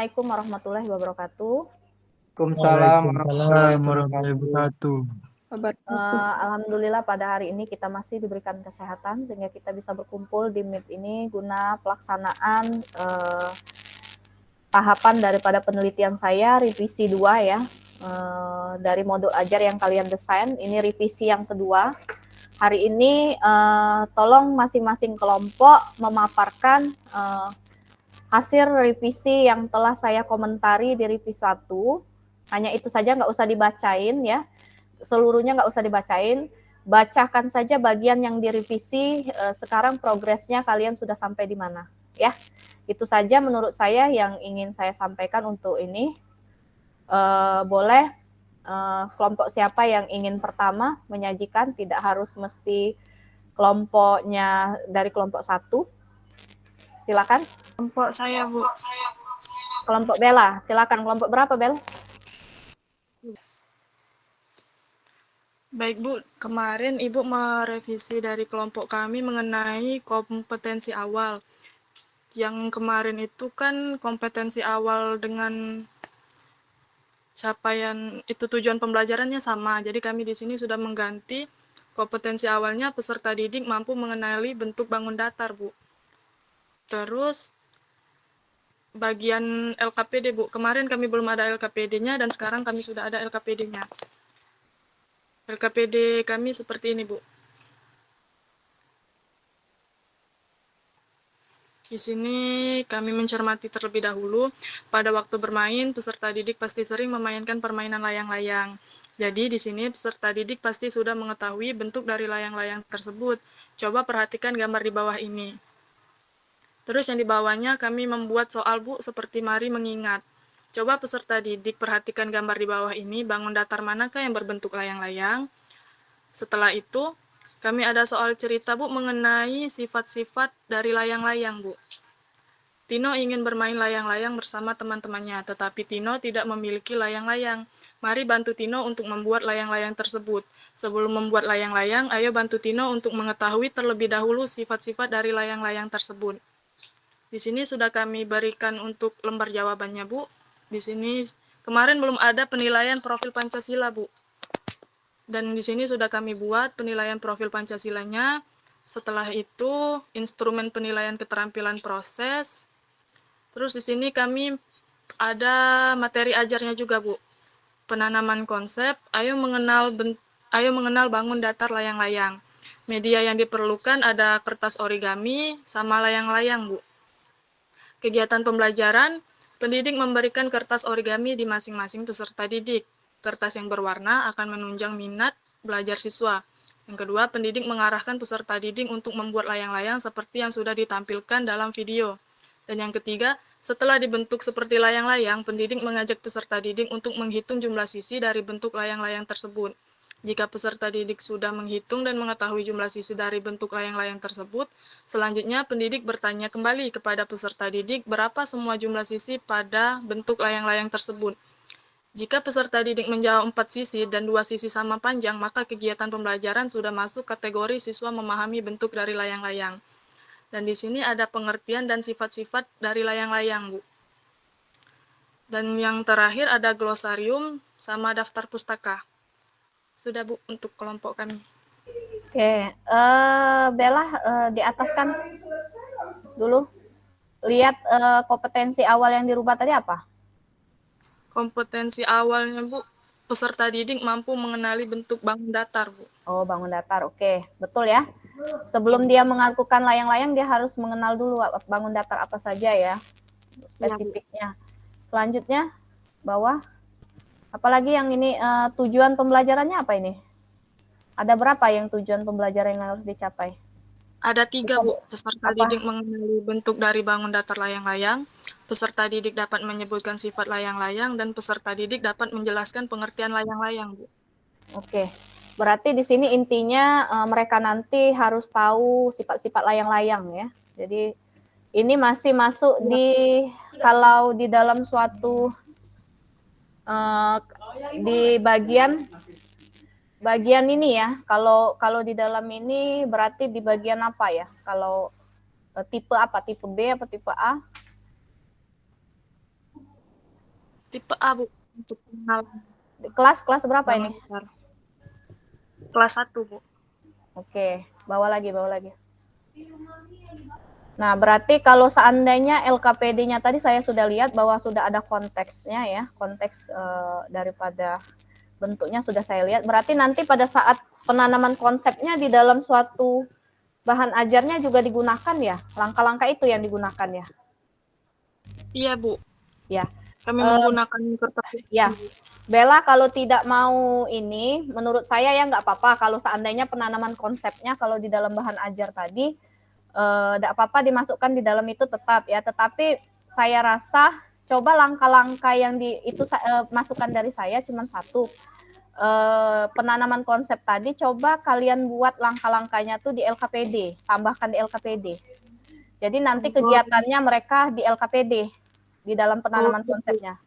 Assalamualaikum warahmatullahi wabarakatuh. Waalaikumsalam warahmatullahi Waalaikumsalam warahmatullahi wabarakatuh. wabarakatuh. Alhamdulillah pada hari ini kita masih diberikan kesehatan sehingga kita bisa berkumpul di Meet ini guna pelaksanaan tahapan daripada penelitian saya revisi 2 ya. Dari modul ajar yang kalian desain, ini revisi yang kedua. Hari ini tolong masing-masing kelompok memaparkan hasil revisi yang telah saya komentari di revisi 1. Hanya itu saja, nggak usah dibacain ya. Seluruhnya nggak usah dibacain. Bacakan saja bagian yang direvisi. Sekarang progresnya kalian sudah sampai di mana ya. Itu saja menurut saya yang ingin saya sampaikan untuk ini. Boleh kelompok siapa yang ingin pertama menyajikan, tidak harus mesti kelompoknya dari kelompok 1. Silakan. Kelompok saya, Bu. Kelompok Bella, silakan. Kelompok berapa, Bel? Baik, Bu. Kemarin Ibu merevisi dari kelompok kami mengenai kompetensi awal. Yang kemarin itu kan kompetensi awal dengan capaian itu tujuan pembelajarannya sama. Jadi kami di sini sudah mengganti kompetensi awalnya peserta didik mampu mengenali bentuk bangun datar, Bu. Terus bagian LKPD, Bu. Kemarin kami belum ada LKPD-nya dan sekarang kami sudah ada LKPD-nya. LKPD kami seperti ini, Bu. Di sini kami mencermati terlebih dahulu, pada waktu bermain, peserta didik pasti sering memainkan permainan layang-layang. Jadi di sini peserta didik pasti sudah mengetahui bentuk dari layang-layang tersebut. Coba perhatikan gambar di bawah ini. Terus yang di bawahnya kami membuat soal, Bu, seperti mari mengingat. Coba peserta didik perhatikan gambar di bawah ini, bangun datar manakah yang berbentuk layang-layang. Setelah itu, kami ada soal cerita, Bu, mengenai sifat-sifat dari layang-layang, Bu. Tino ingin bermain layang-layang bersama teman-temannya, tetapi Tino tidak memiliki layang-layang. Mari bantu Tino untuk membuat layang-layang tersebut. Sebelum membuat layang-layang, ayo bantu Tino untuk mengetahui terlebih dahulu sifat-sifat dari layang-layang tersebut. Di sini sudah kami berikan untuk lembar jawabannya, Bu. Di sini kemarin belum ada penilaian profil Pancasila, Bu. Dan di sini sudah kami buat penilaian profil Pancasilanya. Setelah itu, instrumen penilaian keterampilan proses. Terus di sini kami ada materi ajarnya juga, Bu. Penanaman konsep, ayo mengenal bangun datar layang-layang. Media yang diperlukan ada kertas origami sama layang-layang, Bu. Kegiatan pembelajaran, pendidik memberikan kertas origami di masing-masing peserta didik. Kertas yang berwarna akan menunjang minat belajar siswa. Yang kedua, pendidik mengarahkan peserta didik untuk membuat layang-layang seperti yang sudah ditampilkan dalam video. Dan yang ketiga, setelah dibentuk seperti layang-layang, pendidik mengajak peserta didik untuk menghitung jumlah sisi dari bentuk layang-layang tersebut. Jika peserta didik sudah menghitung dan mengetahui jumlah sisi dari bentuk layang-layang tersebut, selanjutnya pendidik bertanya kembali kepada peserta didik berapa semua jumlah sisi pada bentuk layang-layang tersebut. Jika peserta didik menjawab 4 sisi dan 2 sisi sama panjang, maka kegiatan pembelajaran sudah masuk kategori siswa memahami bentuk dari layang-layang. Dan di sini ada pengertian dan sifat-sifat dari layang-layang, Bu. Dan yang terakhir ada glosarium sama daftar pustaka. Sudah, Bu, untuk kelompok kami. Oke, Bella, di atas kan dulu. Lihat kompetensi awal yang dirubah tadi apa? Kompetensi awalnya, Bu, peserta didik mampu mengenali bentuk bangun datar, Bu. Oh, bangun datar. Oke, betul ya. Sebelum dia mengakukan layang-layang, dia harus mengenal dulu bangun datar apa saja ya, spesifiknya. Selanjutnya, bawah. Apalagi yang ini tujuan pembelajarannya apa ini? Ada berapa yang tujuan pembelajaran yang harus dicapai? Ada 3, Bu. Peserta didik mengenali bentuk dari bangun datar layang-layang, peserta didik dapat menyebutkan sifat layang-layang, dan peserta didik dapat menjelaskan pengertian layang-layang, Bu. Oke, berarti di sini intinya mereka nanti harus tahu sifat-sifat layang-layang ya. Jadi ini masih masuk di kalau di dalam suatu di bagian ini ya. Kalau di dalam ini berarti di bagian apa ya? Kalau tipe apa? Tipe B apa tipe A? Tipe A, Bu, untuk pengenalan Kelas berapa bangun ini? dasar. Kelas 1, Bu. Oke, bawa lagi. Nah, berarti kalau seandainya LKPD-nya tadi saya sudah lihat bahwa sudah ada konteksnya ya, konteks daripada bentuknya sudah saya lihat. Berarti nanti pada saat penanaman konsepnya di dalam suatu bahan ajarnya juga digunakan ya, langkah-langkah itu yang digunakan ya. Iya, Bu. Ya. Kami menggunakan kertas. Ya, Bella kalau tidak mau ini, menurut saya ya nggak apa-apa. Kalau seandainya penanaman konsepnya kalau di dalam bahan ajar tadi, nggak apa-apa dimasukkan di dalam itu tetap ya. Tetapi saya rasa coba langkah-langkah yang itu masukan dari saya cuma satu. Penanaman konsep tadi coba kalian buat langkah-langkahnya tuh di LKPD, tambahkan di LKPD. Jadi nanti kegiatannya mereka di LKPD di dalam penanaman konsepnya.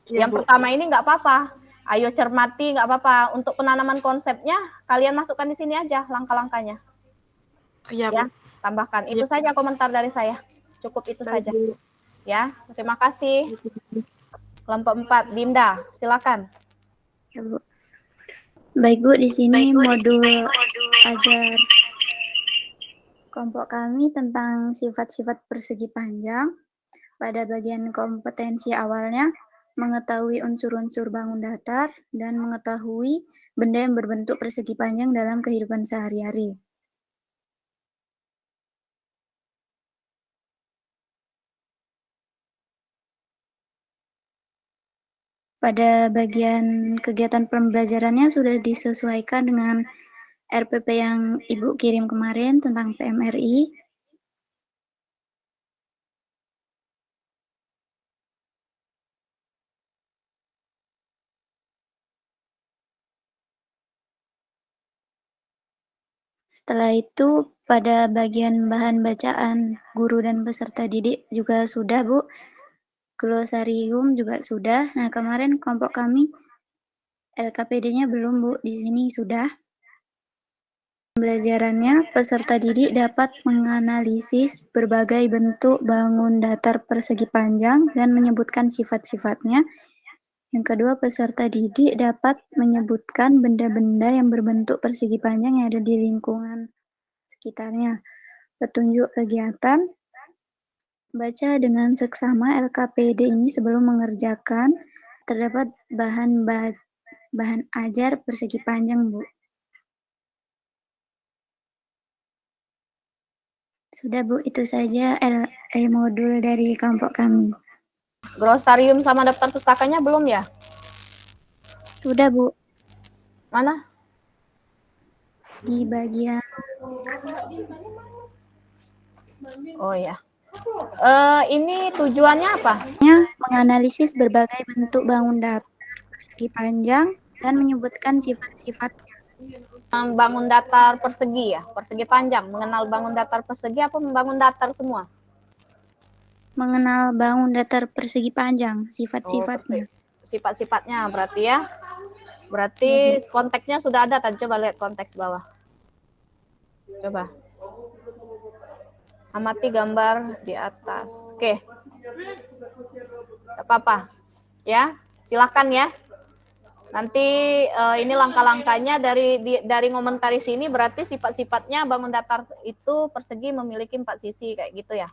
Iya, Yang Bu. pertama ini nggak apa-apa, ayo cermati nggak apa-apa. Untuk penanaman konsepnya kalian masukkan di sini aja langkah-langkahnya. Iya, Ya, Bu. tambahkan. Iya. Itu saja komentar dari saya. Cukup itu Baik, saja. Bu. Ya, terima kasih. Kelompok 4, Dinda, silakan. Ya, Bu. Baik, Bu, di sini modul ajar kelompok kami tentang sifat-sifat persegi panjang. Pada bagian kompetensi awalnya, mengetahui unsur-unsur bangun datar dan mengetahui benda yang berbentuk persegi panjang dalam kehidupan sehari-hari. Pada bagian kegiatan pembelajarannya sudah disesuaikan dengan RPP yang Ibu kirim kemarin tentang PMRI. Setelah itu, pada bagian bahan bacaan guru dan peserta didik juga sudah, Bu. Glosarium juga sudah. Nah, kemarin kelompok kami LKPD-nya belum, Bu. Di sini sudah. Pembelajarannya, peserta didik dapat menganalisis berbagai bentuk bangun datar persegi panjang dan menyebutkan sifat-sifatnya. Yang kedua, peserta didik dapat menyebutkan benda-benda yang berbentuk persegi panjang yang ada di lingkungan sekitarnya. Petunjuk kegiatan, baca dengan seksama LKPD ini sebelum mengerjakan. Terdapat bahan ajar persegi panjang, Bu. Sudah, Bu, itu saja modul dari kelompok kami. Glosarium sama daftar pustakanya belum ya? Sudah, Bu. Mana? Di bagian. Oh ya. Ini tujuannya apa? Menganalisis berbagai bentuk bangun datar persegi panjang dan menyebutkan sifat-sifatnya. Bangun datar persegi ya, persegi panjang. Mengenal bangun datar persegi apa membangun datar semua? Mengenal bangun datar persegi panjang, sifat-sifatnya. Sifat-sifatnya berarti ya. Berarti konteksnya sudah ada tadi. Coba lihat konteks bawah. Coba. Amati gambar di atas. Oke. Tidak apa-apa. Ya, silakan ya. Nanti ini langkah-langkahnya dari ngomentari sini berarti sifat-sifatnya bangun datar itu persegi memiliki 4 sisi kayak gitu ya.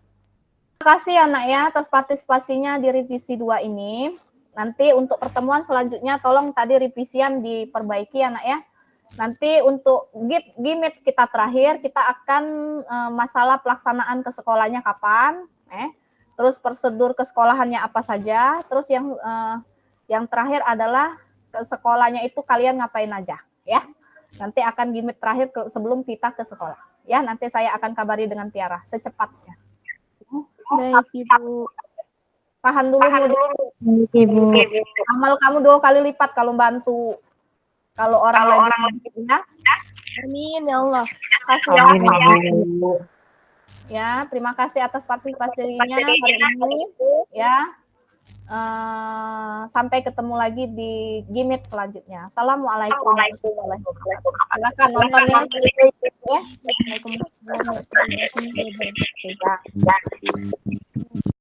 Terima kasih anak ya atas partisipasinya di revisi 2 ini. Nanti untuk pertemuan selanjutnya tolong tadi revisian diperbaiki anak ya. Nanti untuk gimit kita terakhir kita akan masalah pelaksanaan ke sekolahnya kapan, terus prosedur ke sekolahannya apa saja, terus yang terakhir adalah ke sekolahnya itu kalian ngapain aja ya. Nanti akan gimit terakhir sebelum kita ke sekolah ya. Nanti saya akan kabari dengan Tiara secepatnya. Baik, Ibu. Tahan dulu. Baik, Ibu. Amal kamu 2 kali lipat kalau bantu. Kalau orang ya. Amin ya Allah. Ya, terima kasih atas partisipasinya hari ini ya. Sampai ketemu lagi di gimit selanjutnya. Assalamualaikum warahmatullahi wabarakatuh. Silakan nonton ya. Waalaikumsalam warahmatullahi wabarakatuh.